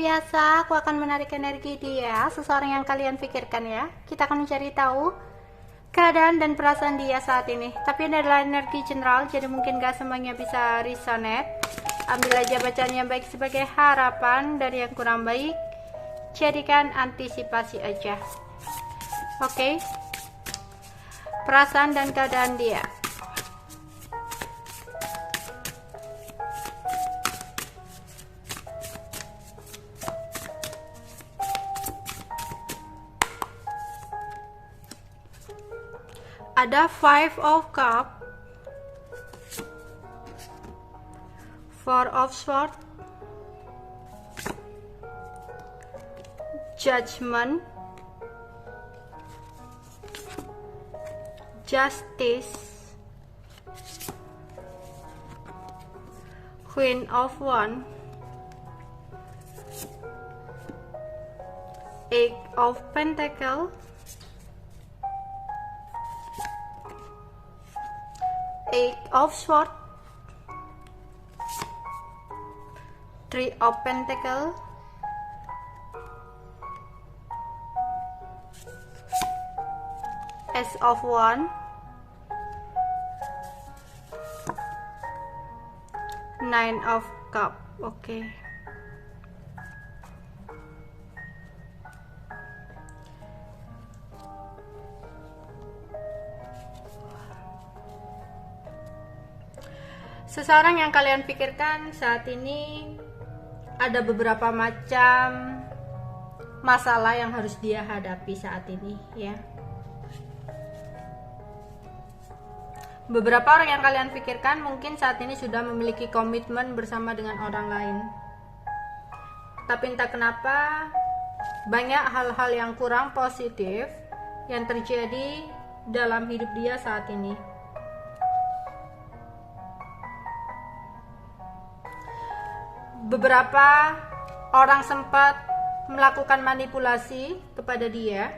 biasa, aku akan menarik energi dia, seseorang yang kalian pikirkan ya. Kita akan mencari tahu keadaan dan perasaan dia saat ini. Tapi ini adalah energi general, jadi mungkin gak semuanya bisa resonate. Ambil aja bacaan yang baik sebagai harapan, dari yang kurang baik jadikan antisipasi aja. Oke. Perasaan dan keadaan dia. Ada Five of Cups, Four of Swords, Judgment, Justice, Queen of Wands, Eight of Pentacles, Eight of Swords, Three of Pentacles, Ace of Wands, Nine of Cups. Oke. Seseorang yang kalian pikirkan saat ini ada beberapa macam masalah yang harus dia hadapi saat ini ya. Beberapa orang yang kalian pikirkan mungkin saat ini sudah memiliki komitmen bersama dengan orang lain. Tapi entah kenapa banyak hal-hal yang kurang positif yang terjadi dalam hidup dia saat ini. Beberapa orang sempat melakukan manipulasi kepada dia,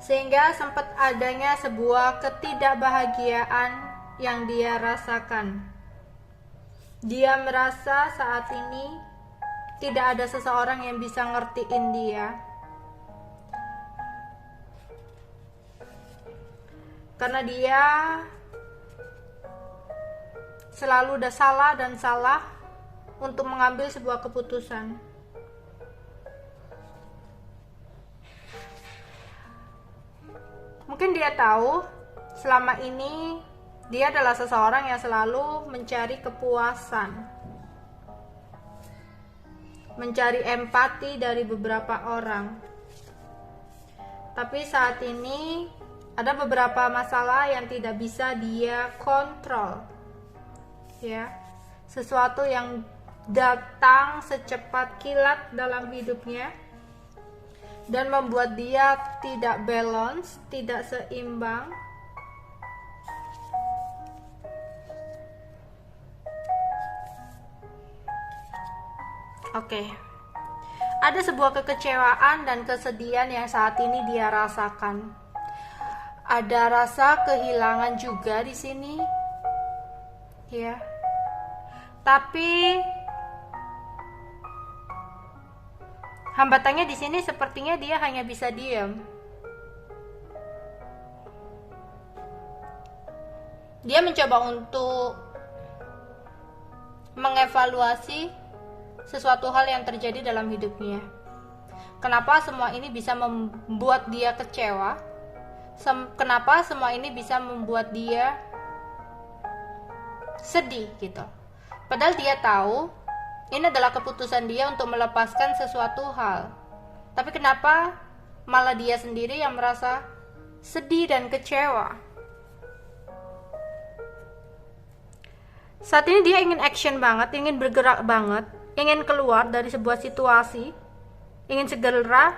sehingga sempat adanya sebuah ketidakbahagiaan yang dia rasakan. Dia merasa saat ini tidak ada seseorang yang bisa ngertiin dia, karena dia selalu udah salah dan salah untuk mengambil sebuah keputusan. Mungkin dia tahu selama ini dia adalah seseorang yang selalu mencari kepuasan, mencari empati dari beberapa orang. Tapi saat ini ada beberapa masalah yang tidak bisa dia kontrol. Ya, sesuatu yang datang secepat kilat dalam hidupnya dan membuat dia tidak balance, tidak seimbang. Oke. Ada sebuah kekecewaan dan kesedihan yang saat ini dia rasakan. Ada rasa kehilangan juga di sini. Ya. Tapi hambatannya di sini sepertinya dia hanya bisa diam. Dia mencoba untuk mengevaluasi sesuatu hal yang terjadi dalam hidupnya. Kenapa semua ini bisa membuat dia kecewa? Kenapa semua ini bisa membuat dia sedih gitu? Padahal dia tahu ini adalah keputusan dia untuk melepaskan sesuatu hal. Tapi kenapa malah dia sendiri yang merasa sedih dan kecewa? Saat ini dia ingin action banget, ingin bergerak banget, ingin keluar dari sebuah situasi, ingin segera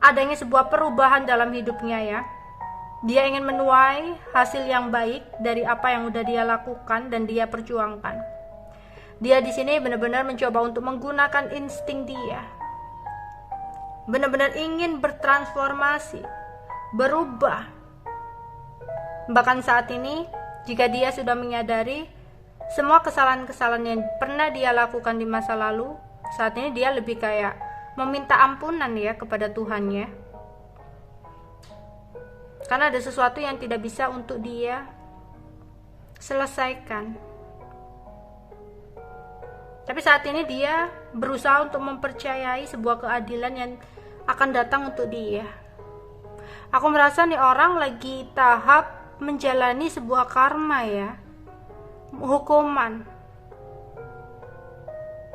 adanya sebuah perubahan dalam hidupnya ya. Dia ingin menuai hasil yang baik dari apa yang udah dia lakukan dan dia perjuangkan. Dia di sini benar-benar mencoba untuk menggunakan insting dia. Benar-benar ingin bertransformasi, berubah. Bahkan saat ini, jika dia sudah menyadari semua kesalahan-kesalahan yang pernah dia lakukan di masa lalu, Saat ini dia lebih kayak meminta ampunan ya kepada Tuhannya, karena ada sesuatu yang tidak bisa untuk dia selesaikan. Tapi saat ini dia berusaha untuk mempercayai sebuah keadilan yang akan datang untuk dia. Aku merasa nih orang lagi tahap menjalani sebuah karma ya, hukuman.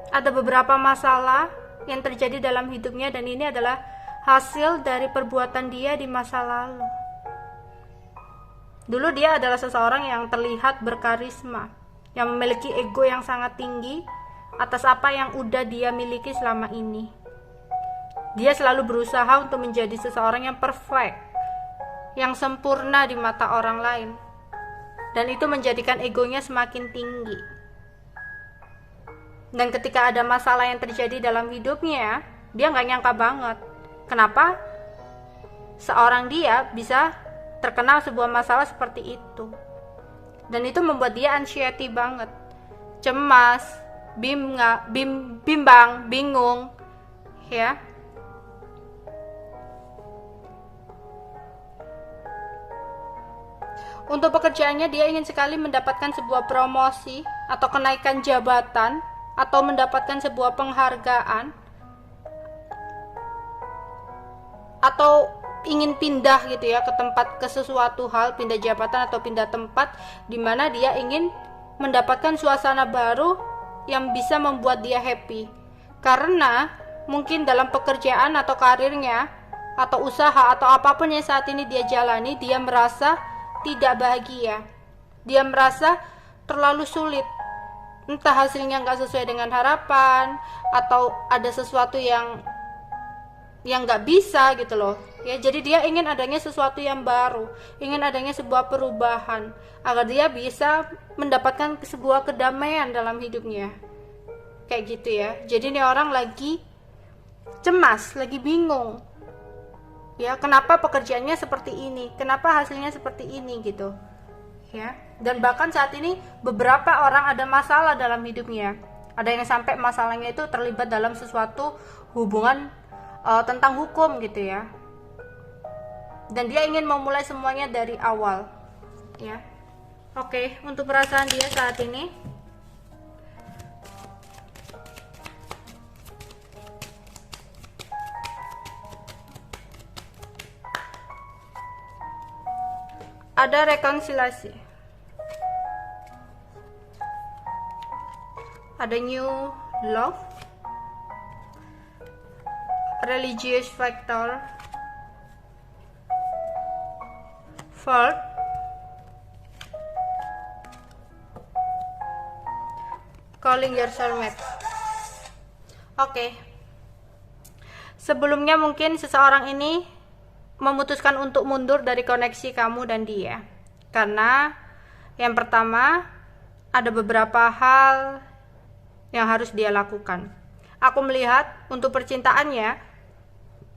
Ada beberapa masalah yang terjadi dalam hidupnya dan ini adalah hasil dari perbuatan dia di masa lalu. Dulu dia adalah seseorang yang terlihat berkarisma, yang memiliki ego yang sangat tinggi atas apa yang udah dia miliki selama ini. Dia selalu berusaha untuk menjadi seseorang yang perfect, yang sempurna di mata orang lain. Dan itu menjadikan egonya semakin tinggi. Dan ketika ada masalah yang terjadi dalam hidupnya, dia nggak nyangka banget kenapa seorang dia bisa terkena sebuah masalah seperti itu. Dan itu membuat dia anxiety banget, cemas, bimbang, bingung ya. Untuk pekerjaannya dia ingin sekali mendapatkan sebuah promosi atau kenaikan jabatan atau mendapatkan sebuah penghargaan, atau ingin pindah gitu ya ke sesuatu hal, pindah jabatan atau pindah tempat di mana dia ingin mendapatkan suasana baru yang bisa membuat dia happy. Karena mungkin dalam pekerjaan atau karirnya atau usaha atau apapun yang saat ini dia jalani, dia merasa tidak bahagia. Dia merasa terlalu sulit. Entah hasilnya nggak sesuai dengan harapan atau ada sesuatu yang nggak bisa gitu loh ya. Jadi dia ingin adanya sesuatu yang baru, ingin adanya sebuah perubahan agar dia bisa mendapatkan sebuah kedamaian dalam hidupnya, kayak gitu ya. Jadi ini orang lagi cemas, lagi bingung ya, kenapa pekerjaannya seperti ini, kenapa hasilnya seperti ini gitu ya. Dan bahkan saat ini beberapa orang ada masalah dalam hidupnya, ada yang sampai masalahnya itu terlibat dalam sesuatu hubungan tentang hukum gitu ya. Dan dia ingin memulai semuanya dari awal ya. Oke, untuk perasaan dia saat ini, ada rekonsiliasi, ada new love, religious factor, fault, calling your soulmate. Oke. Sebelumnya mungkin seseorang ini memutuskan untuk mundur dari koneksi kamu dan dia. Karena yang pertama, ada beberapa hal yang harus dia lakukan. Aku melihat untuk percintaannya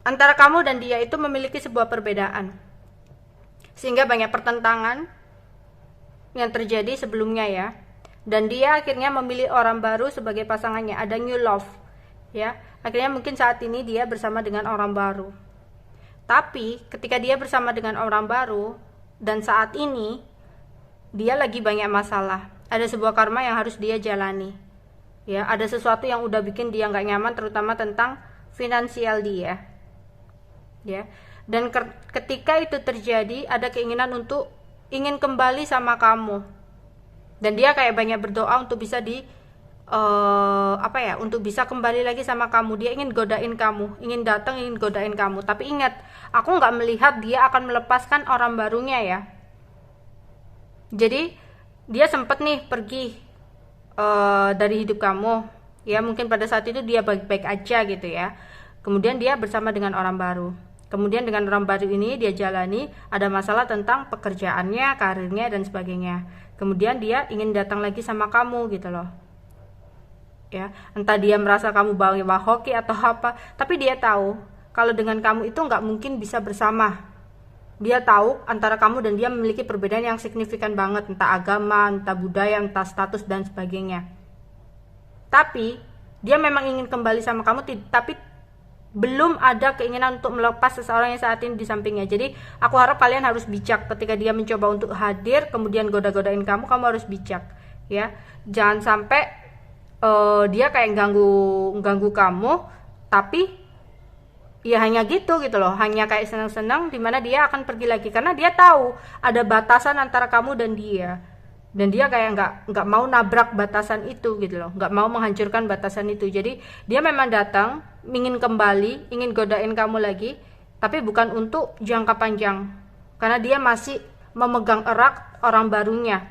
antara kamu dan dia itu memiliki sebuah perbedaan, sehingga banyak pertentangan yang terjadi sebelumnya ya. Dan dia akhirnya memilih orang baru sebagai pasangannya, ada new love ya. Akhirnya mungkin saat ini dia bersama dengan orang baru. Tapi ketika dia bersama dengan orang baru dan saat ini dia lagi banyak masalah, ada sebuah karma yang harus dia jalani ya. Ada sesuatu yang udah bikin dia nggak nyaman, terutama tentang finansial dia ya. Dan ketika itu terjadi, ada keinginan untuk ingin kembali sama kamu, dan dia kayak banyak berdoa untuk bisa untuk bisa kembali lagi sama kamu. Dia ingin godain kamu, ingin datang, ingin godain kamu. Tapi ingat, aku nggak melihat dia akan melepaskan orang barunya ya. Jadi dia sempat nih pergi dari hidup kamu ya. Mungkin pada saat itu dia baik-baik aja gitu ya. Kemudian dia bersama dengan orang baru. Kemudian dengan orang baru ini dia jalani ada masalah tentang pekerjaannya, karirnya dan sebagainya. Kemudian dia ingin datang lagi sama kamu gitu loh ya. Entah dia merasa kamu bawa hoki atau apa, tapi dia tahu kalau dengan kamu itu nggak mungkin bisa bersama. Dia tahu antara kamu dan dia memiliki perbedaan yang signifikan banget, entah agama, entah budaya, entah status dan sebagainya. Tapi Dia memang ingin kembali sama kamu, tapi belum ada keinginan untuk melepas seseorang yang saat ini di sampingnya. Jadi aku harap kalian harus bijak ketika dia mencoba untuk hadir kemudian goda-godain kamu harus bijak ya. Jangan sampai dia kayak ganggu kamu, tapi ya hanya gitu loh, hanya kayak senang-senang, dimana dia akan pergi lagi karena dia tahu ada batasan antara kamu dan dia kayak nggak mau nabrak batasan itu gitu loh, nggak mau menghancurkan batasan itu. Jadi dia memang datang ingin kembali, ingin godain kamu lagi, tapi bukan untuk jangka panjang karena dia masih memegang erat orang barunya,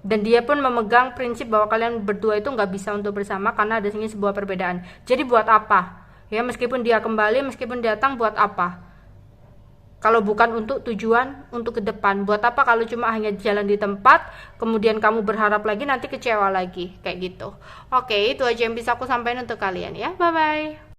dan dia pun memegang prinsip bahwa kalian berdua itu nggak bisa untuk bersama karena ada sebuah perbedaan. Jadi buat apa ya, meskipun dia kembali, meskipun datang, buat apa kalau bukan untuk tujuan untuk ke depan? Buat apa kalau cuma hanya jalan di tempat, kemudian kamu berharap lagi, nanti kecewa lagi, kayak gitu. Oke, itu aja yang bisa aku sampaikan untuk kalian ya. Bye-bye.